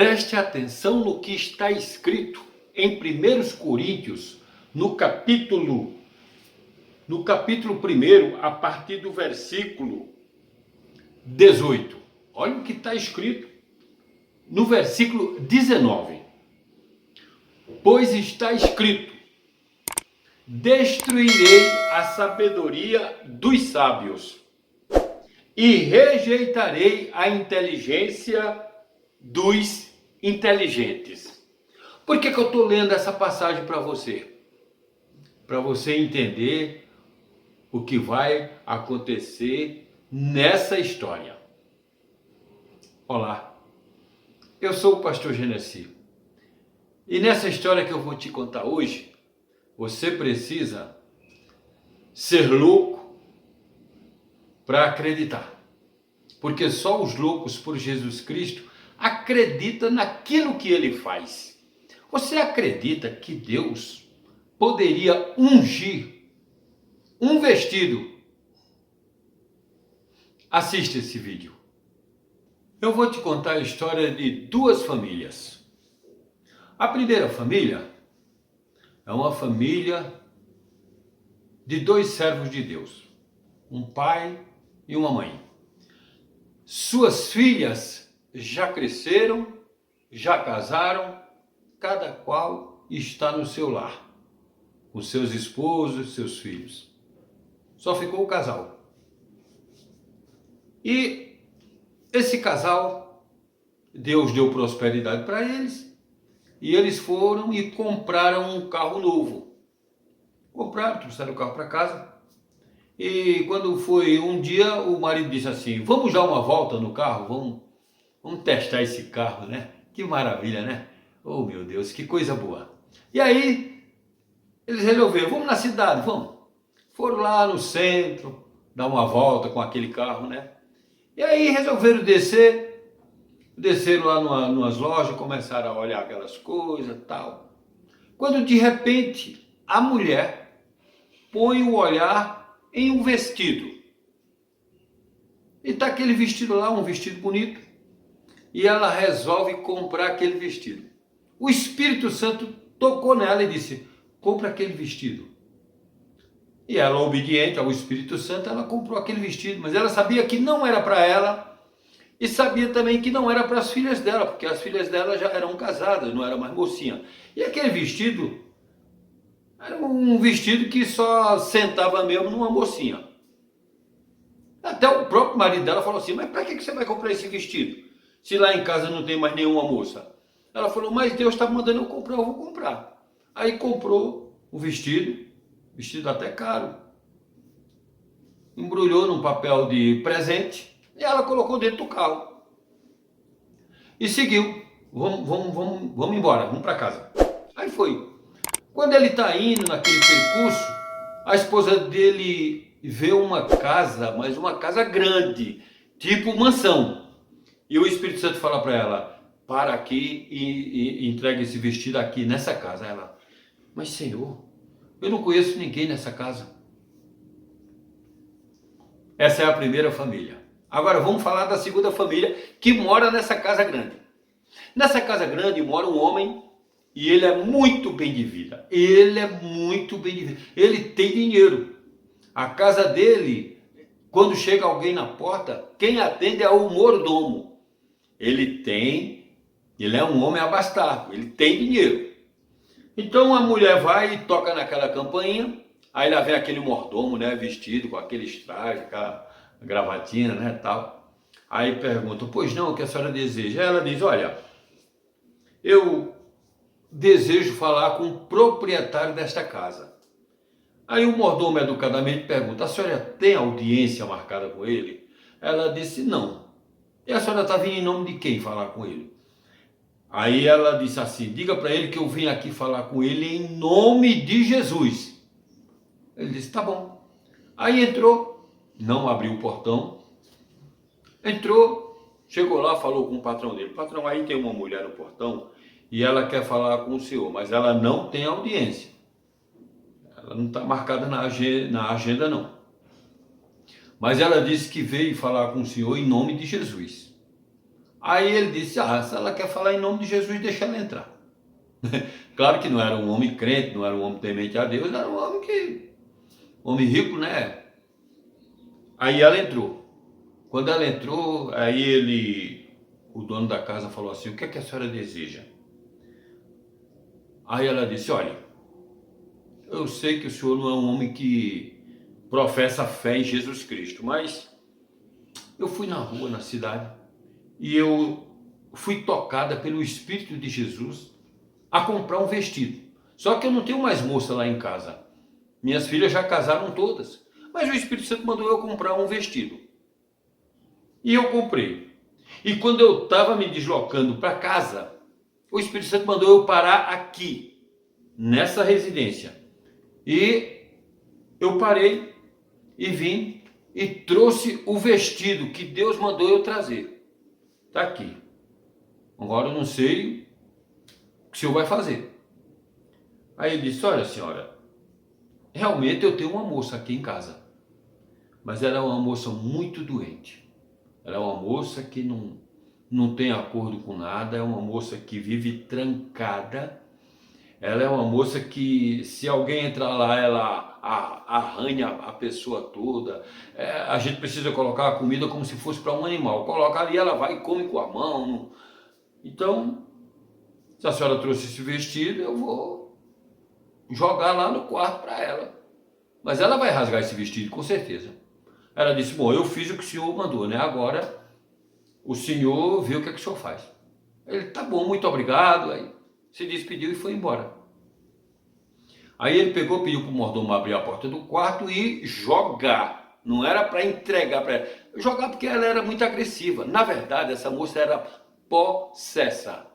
Preste atenção no que está escrito em 1 Coríntios, no capítulo 1, a partir do versículo 18. Olha o que está escrito no versículo 19. Pois está escrito: destruirei a sabedoria dos sábios e rejeitarei a inteligência dos inteligentes. Por que eu estou lendo essa passagem para você? Para você entender o que vai acontecer nessa história. Olá, eu sou o pastor Genesi. E nessa história que eu vou te contar hoje, você precisa ser louco para acreditar. Porque só os loucos por Jesus Cristo acreditam naquilo que ele faz. Você acredita que Deus poderia ungir um vestido? Assista esse vídeo. Eu vou te contar a história de duas famílias. A primeira família é uma família de dois servos de Deus, um pai e uma mãe. Suas filhas já cresceram, já casaram, cada qual está no seu lar, com seus esposos, seus filhos. Só ficou o casal. E esse casal, Deus deu prosperidade para eles, e eles foram e compraram um carro novo. Compraram, trouxeram o carro para casa. E quando foi um dia, o marido disse assim: vamos dar uma volta no carro, vamos testar esse carro, né? Que maravilha, né? Oh, meu Deus, que coisa boa. E aí, eles resolveram: vamos na cidade, vamos. Foram lá no centro, dar uma volta com aquele carro, né? E aí resolveram desceram lá numas lojas, começaram a olhar aquelas coisas e tal. Quando de repente, a mulher põe o olhar em um vestido. E está aquele vestido lá, um vestido bonito, e ela resolve comprar aquele vestido. O Espírito Santo tocou nela e disse: compra aquele vestido. E ela, obediente ao Espírito Santo, ela comprou aquele vestido, mas ela sabia que não era para ela, e sabia também que não era para as filhas dela, porque as filhas dela já eram casadas, não era mais mocinha. E aquele vestido era um vestido que só sentava mesmo numa mocinha. Até o próprio marido dela falou assim: mas para que você vai comprar esse vestido, se lá em casa não tem mais nenhuma moça? Ela falou: mas Deus está mandando eu comprar, eu vou comprar. Aí comprou o vestido até caro, embrulhou num papel de presente e ela colocou dentro do carro e seguiu. Vamos embora, vamos para casa. Aí foi. Quando ele está indo naquele percurso, a esposa dele vê uma casa, mas uma casa grande, tipo mansão. E o Espírito Santo fala para ela: para aqui e entrega esse vestido aqui nessa casa. Ela: mas Senhor, eu não conheço ninguém nessa casa. Essa é a primeira família. Agora vamos falar da segunda família que mora nessa casa grande. Nessa casa grande mora um homem e ele é muito bem de vida. Ele é muito bem de vida. Ele tem dinheiro. A casa dele, quando chega alguém na porta, quem atende é o mordomo. Ele é um homem abastado, ele tem dinheiro. Então a mulher vai e toca naquela campainha, aí lá vem aquele mordomo, né, vestido com aqueles trajes, aquela gravatinha, né, tal. Aí pergunta: pois não, o que a senhora deseja? Ela diz: olha, eu desejo falar com o proprietário desta casa. Aí o mordomo educadamente pergunta: a senhora tem audiência marcada com ele? Ela disse: não. E a senhora está vindo em nome de quem falar com ele? Aí ela disse assim: diga para ele que eu vim aqui falar com ele em nome de Jesus. Ele disse: tá bom. Aí entrou, não abriu o portão, entrou, chegou lá, falou com o patrão dele: patrão, aí tem uma mulher no portão e ela quer falar com o senhor, mas ela não tem audiência. Ela não está marcada na agenda não. Mas ela disse que veio falar com o senhor em nome de Jesus. Aí ele disse, se ela quer falar em nome de Jesus, deixa ela entrar. Claro que não era um homem crente, não era um homem temente a Deus, era um homem rico, né? Aí ela entrou. Quando ela entrou, o dono da casa falou assim, o que é que a senhora deseja? Aí ela disse, olha, eu sei que o senhor não é um homem que professa fé em Jesus Cristo, mas eu fui na rua, na cidade, e eu fui tocada pelo Espírito de Jesus a comprar um vestido. Só que eu não tenho mais moça lá em casa. Minhas filhas já casaram todas. Mas o Espírito Santo mandou eu comprar um vestido. E eu comprei. E quando eu estava me deslocando para casa, o Espírito Santo mandou eu parar aqui, nessa residência. E eu parei e vim e trouxe o vestido que Deus mandou eu trazer. Está aqui. Agora eu não sei o que o senhor vai fazer. Aí ele disse, olha senhora, realmente eu tenho uma moça aqui em casa. Mas ela é uma moça muito doente. Ela é uma moça que não tem acordo com nada, é uma moça que vive trancada. Ela é uma moça que, se alguém entrar lá, ela arranha a pessoa toda. A gente precisa colocar a comida como se fosse para um animal. Coloca ali, ela vai e come com a mão. Então, se a senhora trouxe esse vestido, eu vou jogar lá no quarto para ela. Mas ela vai rasgar esse vestido, com certeza. Ela disse, bom, eu fiz o que o senhor mandou, né? Agora, o senhor vê o que é que o senhor faz. Ele, tá bom, muito obrigado. Aí se despediu e foi embora. Aí ele pegou, pediu para o mordomo abrir a porta do quarto e jogar. Não era para entregar para ela. Jogar porque ela era muito agressiva. Na verdade, essa moça era possessa.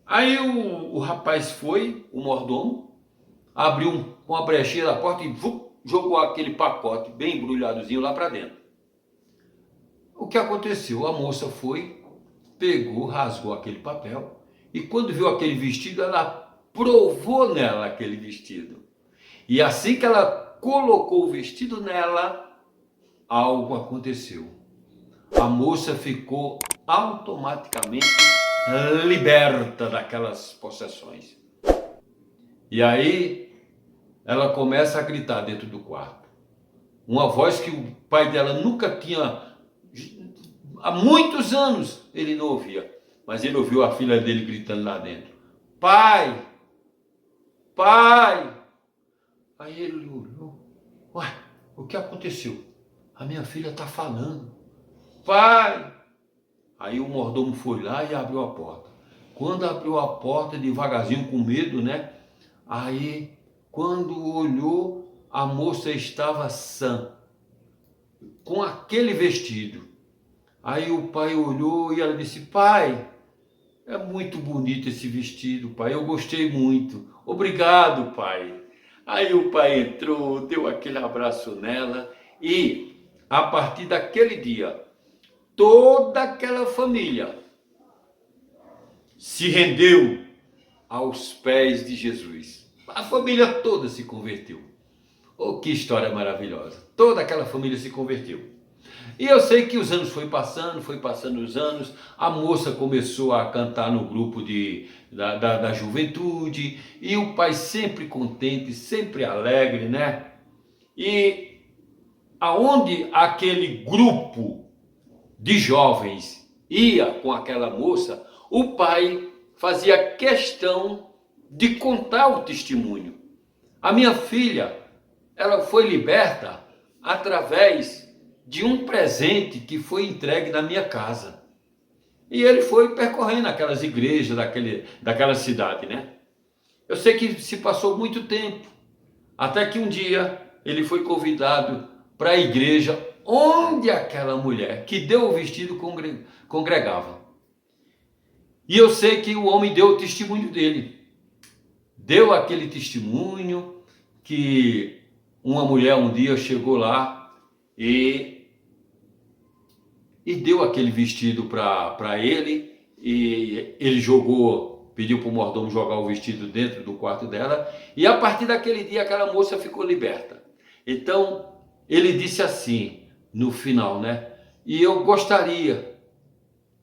Aí o rapaz foi, o mordomo, abriu uma brechinha da porta e jogou aquele pacote bem embrulhadozinho lá para dentro. O que aconteceu? A moça foi, pegou, rasgou aquele papel e quando viu aquele vestido, ela provou nela aquele vestido. E assim que ela colocou o vestido nela, algo aconteceu. A moça ficou automaticamente liberta daquelas possessões. E aí ela começa a gritar dentro do quarto. Uma voz que o pai dela nunca tinha, há muitos anos ele não ouvia. Mas ele ouviu a filha dele gritando lá dentro. Pai! Pai! Aí ele olhou. Ué, o que aconteceu? A minha filha está falando. Pai! Aí o mordomo foi lá e abriu a porta. Quando abriu a porta, devagarzinho, com medo, né? Aí, quando olhou, a moça estava sã, com aquele vestido. Aí o pai olhou e ela disse, pai, é muito bonito esse vestido, pai, eu gostei muito. Obrigado, pai. Aí o pai entrou, deu aquele abraço nela e, a partir daquele dia, toda aquela família se rendeu aos pés de Jesus. A família toda se converteu. Oh, que história maravilhosa. Toda aquela família se converteu. E eu sei que os anos foi passando os anos, a moça começou a cantar no grupo da juventude, e o pai sempre contente, sempre alegre, né? E aonde aquele grupo de jovens ia com aquela moça, o pai fazia questão de contar o testemunho. A minha filha, ela foi liberta através de um presente que foi entregue na minha casa. E ele foi percorrendo aquelas igrejas daquela cidade, né? Eu sei que se passou muito tempo, até que um dia ele foi convidado para a igreja onde aquela mulher que deu o vestido congregava. E eu sei que o homem deu o testemunho dele. Deu aquele testemunho que uma mulher um dia chegou lá e deu aquele vestido para ele, e ele jogou, pediu para o mordomo jogar o vestido dentro do quarto dela, e a partir daquele dia aquela moça ficou liberta. Então ele disse assim, no final, né? E eu gostaria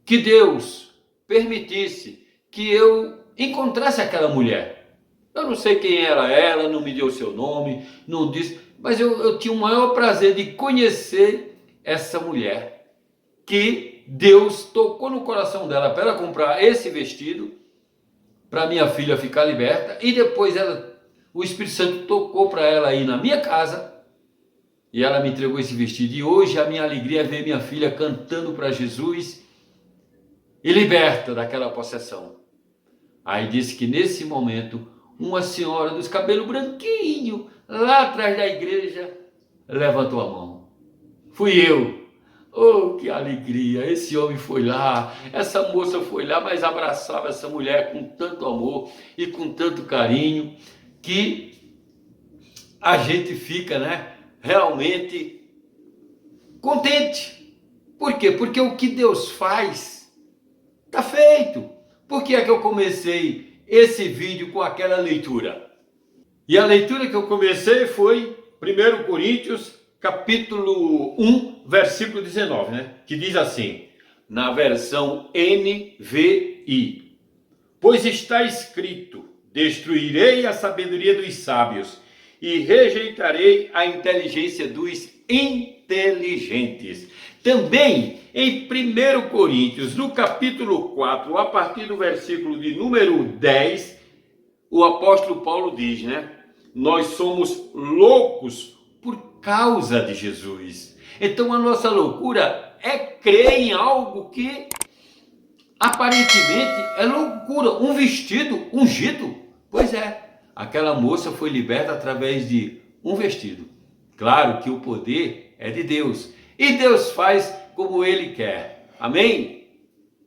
que Deus permitisse que eu encontrasse aquela mulher. Eu não sei quem era ela, não me deu seu nome, não disse, mas eu tinha o maior prazer de conhecer essa mulher, que Deus tocou no coração dela para ela comprar esse vestido, para minha filha ficar liberta, e depois o Espírito Santo tocou para ela ir na minha casa, e ela me entregou esse vestido, e hoje a minha alegria é ver minha filha cantando para Jesus, e liberta daquela possessão. Aí disse que nesse momento, uma senhora dos cabelos branquinhos, lá atrás da igreja, levantou a mão. Fui eu. Oh, que alegria! Esse homem foi lá, essa moça foi lá, mas abraçava essa mulher com tanto amor e com tanto carinho, que a gente fica, né, realmente contente. Por quê? Porque o que Deus faz está feito. Por que é que eu comecei esse vídeo com aquela leitura? E a leitura que eu comecei foi 1 Coríntios, capítulo 1, versículo 19, né? Que diz assim, na versão NVI: pois está escrito, destruirei a sabedoria dos sábios e rejeitarei a inteligência dos inteligentes. Também em 1 Coríntios, no capítulo 4, a partir do versículo de número 10, o apóstolo Paulo diz, né? Nós somos loucos por causa de Jesus. Então a nossa loucura é crer em algo que aparentemente é loucura. Um vestido ungido. Pois é, aquela moça foi liberta através de um vestido. Claro que o poder é de Deus. E Deus faz como Ele quer. Amém?